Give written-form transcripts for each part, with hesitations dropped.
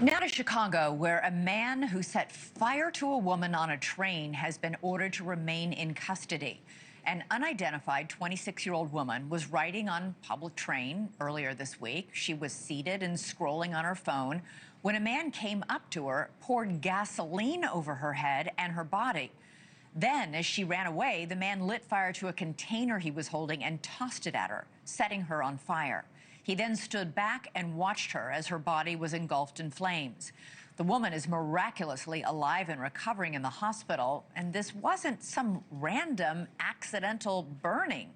Now to Chicago, where a man who set fire to a woman on a train has been ordered to remain in custody. An unidentified 26-year-old woman was riding on a public train earlier this week. She was seated and scrolling on her phone when a man came up to her, poured gasoline over her head and her body. Then, as she ran away, the man lit fire to a container he was holding and tossed it at her, setting her on fire. He then stood back and watched her as her body was engulfed in flames. The woman is miraculously alive and recovering in the hospital, and this wasn't some random accidental burning,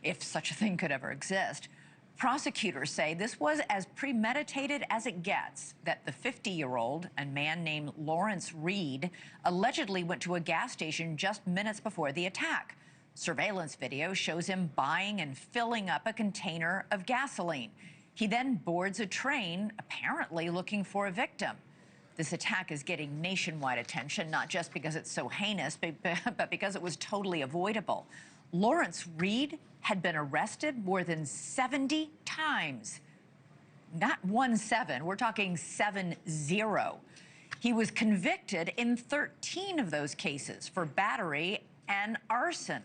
if such a thing could ever exist. Prosecutors say this was as premeditated as it gets, that the 50-year-old, a man named Lawrence Reed, allegedly went to a gas station just minutes before the attack. Surveillance video shows him buying and filling up a container of gasoline. He then boards a train, apparently looking for a victim. This attack is getting nationwide attention, not just because it's so heinous, but because it was totally avoidable. Lawrence Reed had been arrested more than 70 times. Not 17, we're talking 70. He was convicted in 13 of those cases for battery and arson.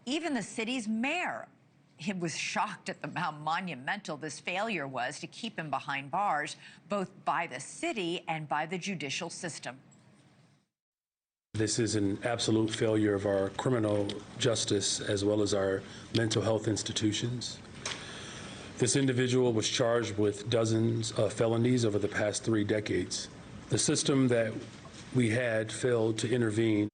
Even the city's mayor, he was shocked at how monumental this failure was to keep him behind bars, both by the city and by the judicial system. This is an absolute failure of our criminal justice as well as our mental health institutions. This individual was charged with dozens of felonies over the past 3 decades. The system that we had failed to intervene.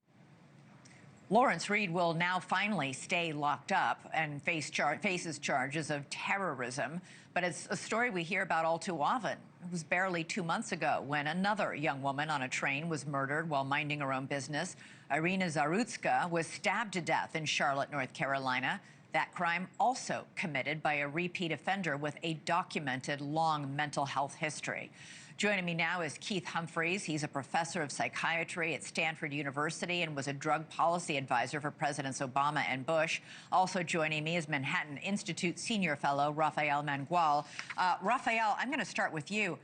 Lawrence Reed will now finally stay locked up and faces charges of terrorism. But it's a story we hear about all too often. It was barely 2 months ago when another young woman on a train was murdered while minding her own business. Irina Zarutska was stabbed to death in Charlotte, North Carolina. That crime also committed by a repeat offender with a documented long mental health history. Joining me now is Keith Humphreys. He's a professor of psychiatry at Stanford University and was a drug policy advisor for Presidents Obama and Bush. Also joining me is Manhattan Institute senior fellow Rafael Mangual. Rafael, I'm going to start with you.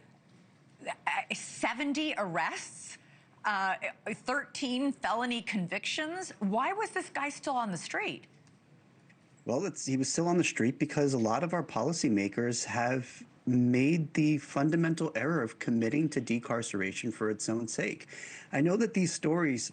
70 arrests, 13 felony convictions. Why was this guy still on the street? Well, he was still on the street because a lot of our policymakers have made the fundamental error of committing to decarceration for its own sake. I know that these stories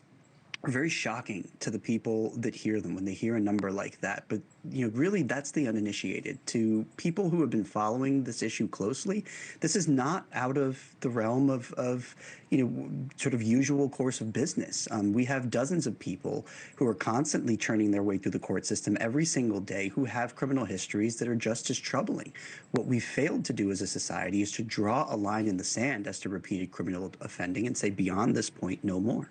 are very shocking to the people that hear them when they hear a number like that. But, really, that's the uninitiated. To people who have been following this issue closely, this is not out of the realm of sort of usual course of business. We have dozens of people who are constantly churning their way through the court system every single day who have criminal histories that are just as troubling. What we've failed to do as a society is to draw a line in the sand as to repeated criminal offending and say beyond this point, no more.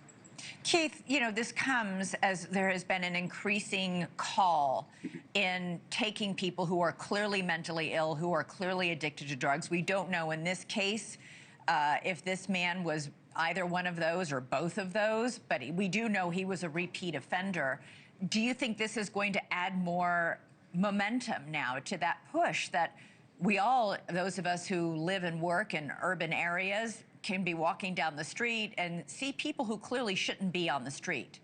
Keith, this comes as there has been an increasing call in taking people who are clearly mentally ill, who are clearly addicted to drugs. We don't know in this case if this man was either one of those or both of those, but we do know he was a repeat offender. Do you think this is going to add more momentum now to that push that we all, those of us who live and work in urban areas, can be walking down the street and see people who clearly shouldn't be on the street?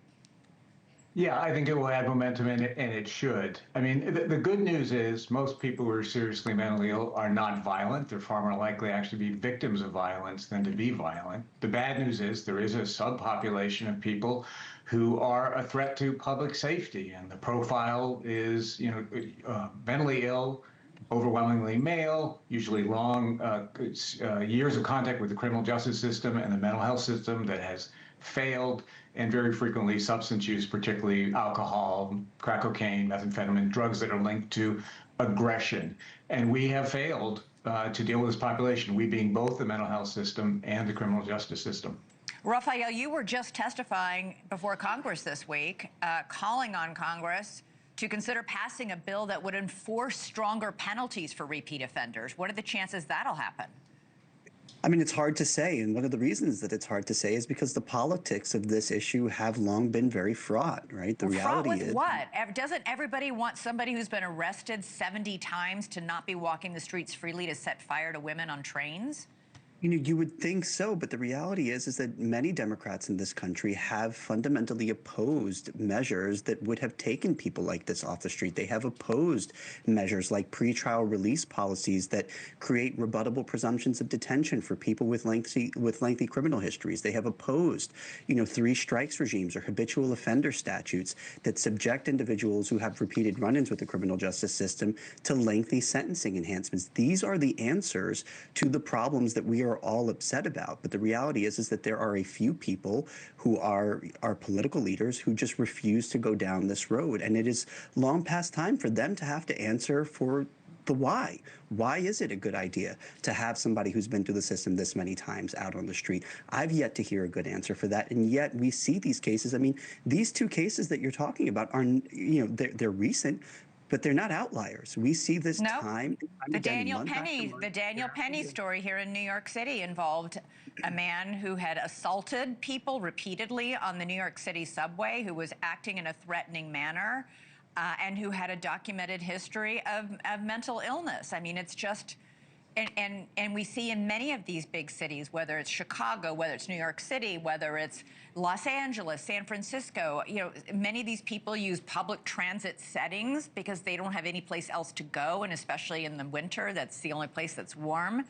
Yeah, I think it will add momentum, and it should. I mean, the good news is most people who are seriously mentally ill are not violent. They're far more likely to actually be victims of violence than to be violent. The bad news is there is a subpopulation of people who are a threat to public safety, and the profile is, mentally ill, overwhelmingly male, usually long years of contact with the criminal justice system and the mental health system that has failed, and very frequently substance use, particularly alcohol, crack cocaine, methamphetamine, drugs that are linked to aggression. And we have failed to deal with this population, we being both the mental health system and the criminal justice system. Rafael, you were just testifying before Congress this week, calling on Congress to consider passing a bill that would enforce stronger penalties for repeat offenders. What are the chances that'll happen? I mean, it's hard to say, and one of the reasons that it's hard to say is because the politics of this issue have long been very fraught, right? The reality fraught with is, what? Doesn't everybody want somebody who's been arrested 70 times to not be walking the streets freely to set fire to women on trains? You would think so, but the reality is that many Democrats in this country have fundamentally opposed measures that would have taken people like this off the street. They have opposed measures like pretrial release policies that create rebuttable presumptions of detention for people with lengthy criminal histories. They have opposed, three strikes regimes or habitual offender statutes that subject individuals who have repeated run-ins with the criminal justice system to lengthy sentencing enhancements. These are the answers to the problems that we are all upset about. But the reality is that there are a few people who are political leaders who just refuse to go down this road. And it is long past time for them to have to answer for the why. Why is it a good idea to have somebody who's been through the system this many times out on the street? I've yet to hear a good answer for that. And yet we see these cases. I mean, these two cases that you're talking about are, they're recent, but they're not outliers. We see this time and the again, Daniel Penny story here in New York City involved a man who had assaulted people repeatedly on the New York City subway, who was acting in a threatening manner, and who had a documented history of mental illness. I mean, it's just, and we see in many of these big cities, whether it's Chicago, whether it's New York City, whether it's Los Angeles, San Francisco, many of these people use public transit settings because they don't have any place else to go, and especially in the winter, that's the only place that's warm.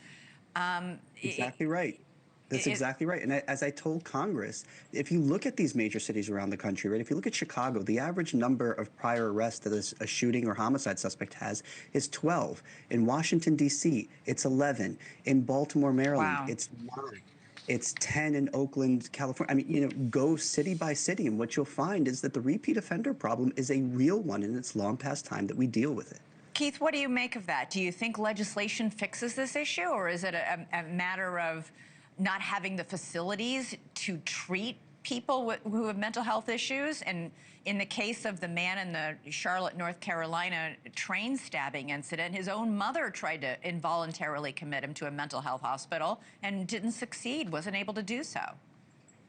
Exactly right. That's exactly right. And as I told Congress, if you look at these major cities around the country, right, if you look at Chicago, the average number of prior arrests that a shooting or homicide suspect has is 12. In Washington, D.C., it's 11. In Baltimore, Maryland, it's 9. It's 10 in Oakland, California. I mean, go city by city, and what you'll find is that the repeat offender problem is a real one, and it's long past time that we deal with it. Keith, what do you make of that? Do you think legislation fixes this issue, or is it a matter of not having the facilities to treat people who have mental health issues? And in the case of the man in the Charlotte, North Carolina train stabbing incident, his own mother tried to involuntarily commit him to a mental health hospital and didn't succeed, wasn't able to do so.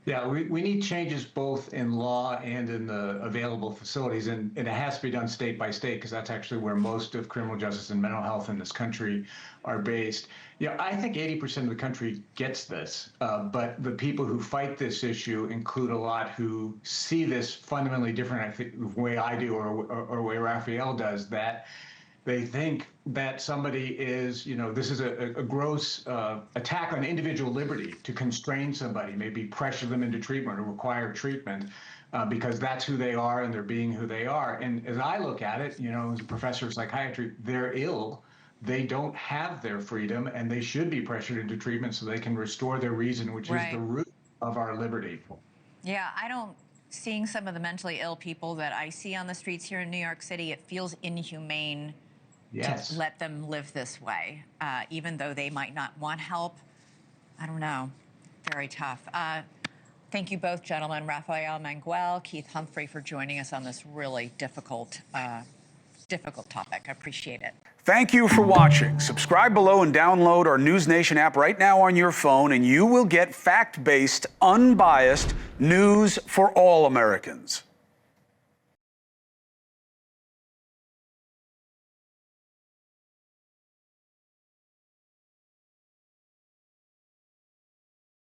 Yeah, we need changes both in law and in the available facilities, and it has to be done state by state, because that's actually where most of criminal justice and mental health in this country are based. I think 80% of the country gets this, but the people who fight this issue include a lot who see this fundamentally different, I think, the way I do or the way Rafael does, that they think that somebody is, this is a gross attack on individual liberty to constrain somebody, maybe pressure them into treatment or require treatment because that's who they are and they're being who they are. And as I look at it, as a professor of psychiatry, they're ill. They don't have their freedom, and they should be pressured into treatment so they can restore their reason, which is the root of our liberty. Yeah, seeing some of the mentally ill people that I see on the streets here in New York City, it feels inhumane to let them live this way, even though they might not want help. I don't know. Very tough. Thank you both, gentlemen, Rafael Mangual, Keith Humphrey, for joining us on this really difficult topic. I appreciate it. Thank you for watching. Subscribe below and download our NewsNation app right now on your phone, and you will get fact-based, unbiased news for all Americans.